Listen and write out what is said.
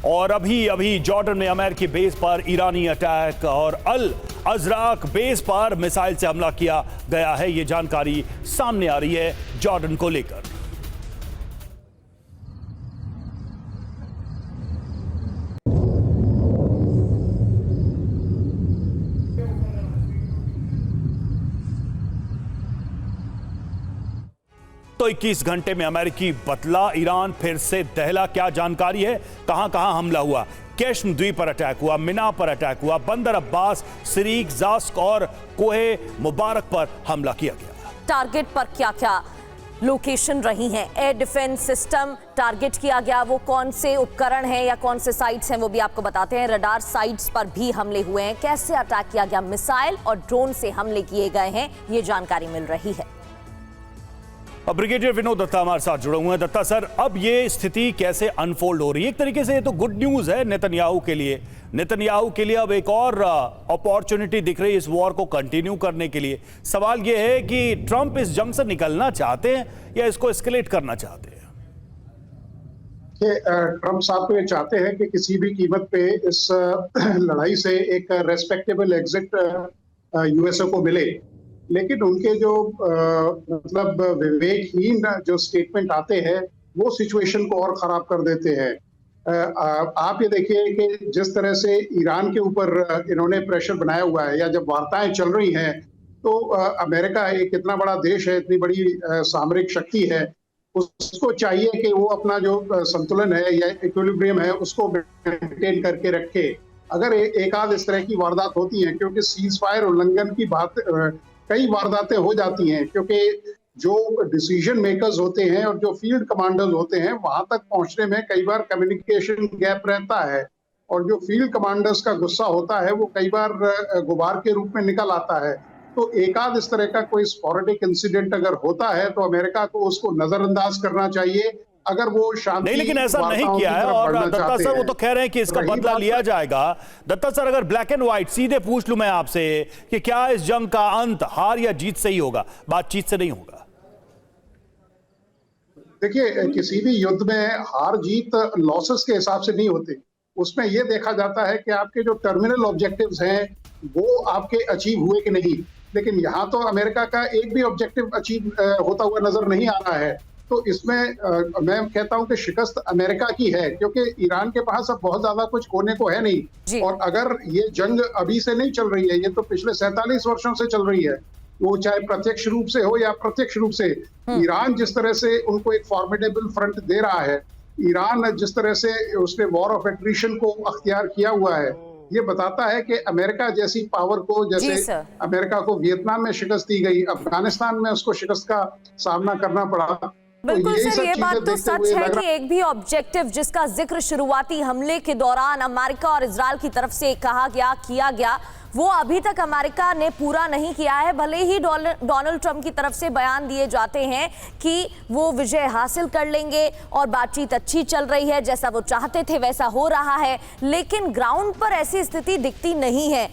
और अभी अभी जॉर्डन में अमेरिकी बेस पर ईरानी अटैक और अल अजराक बेस पर मिसाइल से हमला किया गया है। यह जानकारी सामने आ रही है जॉर्डन को लेकर। तो 21 घंटे में अमेरिकी बतला, ईरान फिर से दहला। क्या जानकारी है, कहां कहां हमला हुआ? केश्म द्वीप पर अटैक हुआ, मिना पर अटैक हुआ, बंदर अब्बास, सिरीक, जास्क और कोहे मुबारक पर हमला किया गया। टारगेट पर क्या क्या लोकेशन रही हैं? एयर डिफेंस सिस्टम टारगेट किया गया, वो कौन से उपकरण हैं या कौन से साइट्स हैं वो भी आपको बताते हैं। रडार साइट्स पर भी हमले हुए हैं। कैसे अटैक किया गया? मिसाइल और ड्रोन से हमले किए गए हैं, ये जानकारी मिल रही है। अब ब्रिगेडियर विनोद दत्ता हमारे साथ जुड़े हुए हैं। दत्ता सर, अब ये स्थिति कैसे अनफोल्ड हो रही है? एक तरीके से ये तो गुड न्यूज है नेतन्याहू के लिए। नेतन्याहू के लिए अब एक और अपॉर्चुनिटी दिख रही है इस वॉर को कंटिन्यू करने के लिए। सवाल ये है कि ट्रंप इस जंग से निकलना चाहते हैं या इसको एस्केलेट करना चाहते हैं? ट्रंप साहब तो ये चाहते हैं कि किसी भी कीमत पे इस लड़ाई से एक रेस्पेक्टेबल एग्जिट यूएसए को मिले, लेकिन उनके जो मतलब विवेकहीन जो स्टेटमेंट आते हैं वो सिचुएशन को और खराब कर देते हैं। आप ये देखिए कि जिस तरह से ईरान के ऊपर इन्होंने प्रेशर बनाया हुआ है, या जब वार्ताएं चल रही हैं तो अमेरिका एक इतना बड़ा देश है, इतनी बड़ी सामरिक शक्ति है, उसको चाहिए कि वो अपना जो संतुलन है या इक्विलिब्रियम है उसको मेंटेन करके रखे। अगर एक आध इस तरह की वारदात होती है, क्योंकि सीज फायर उल्लंघन की बात कई वारदातें हो जाती हैं, क्योंकि जो डिसीजन मेकर्स होते हैं और जो फील्ड कमांडर्स होते हैं वहां तक पहुंचने में कई बार कम्युनिकेशन गैप रहता है, और जो फील्ड कमांडर्स का गुस्सा होता है वो कई बार गुबार के रूप में निकल आता है। तो एक आध इस तरह का कोई स्पोरेडिक इंसिडेंट अगर होता है तो अमेरिका को उसको नजरअंदाज करना चाहिए, अगर वो शांति नहीं, लेकिन ऐसा नहीं किया है। और दत्ता सर वो तो कह रहे हैं कि इसका बदला लिया जाएगा। दत्ता सर, अगर ब्लैक एंड व्हाइट सीधे पूछ लूं मैं आपसे कि क्या इस जंग का अंत हार या जीत से ही होगा, बातचीत से नहीं होगा? देखिए, किसी भी युद्ध में हार जीत लॉसेस के हिसाब से नहीं होते। उसमें यह देखा जाता है कि आपके जो टर्मिनल ऑब्जेक्टिव्स हैं वो आपके अचीव हुए कि नहीं। लेकिन यहाँ तो अमेरिका का एक भी ऑब्जेक्टिव अचीव होता हुआ नजर नहीं आ रहा है। तो इसमें मैं कहता हूं कि शिकस्त अमेरिका की है, क्योंकि ईरान के पास अब बहुत ज्यादा कुछ खोने को है नहीं। और अगर ये जंग अभी से नहीं चल रही है, ये तो पिछले 47 वर्षों से चल रही है, वो चाहे प्रत्यक्ष रूप से हो या अप्रत्यक्ष रूप से। ईरान जिस तरह से उनको एक फॉर्मिडेबल फ्रंट दे रहा है, ईरान जिस तरह से उसने वॉर ऑफ एट्रिशन को अख्तियार किया हुआ है, ये बताता है कि अमेरिका जैसी पावर को, जैसे अमेरिका को वियतनाम में शिकस्त दी गई, अफगानिस्तान में उसको शिकस्त का सामना करना पड़ा। बिल्कुल सर, ये बात तो सच है कि एक भी ऑब्जेक्टिव जिसका जिक्र शुरुआती हमले के दौरान अमेरिका और इजराइल की तरफ से किया गया वो अभी तक अमेरिका ने पूरा नहीं किया है। भले ही डोनाल्ड ट्रंप की तरफ से बयान दिए जाते हैं कि वो विजय हासिल कर लेंगे और बातचीत अच्छी चल रही है, जैसा वो चाहते थे वैसा हो रहा है, लेकिन ग्राउंड पर ऐसी स्थिति दिखती नहीं है।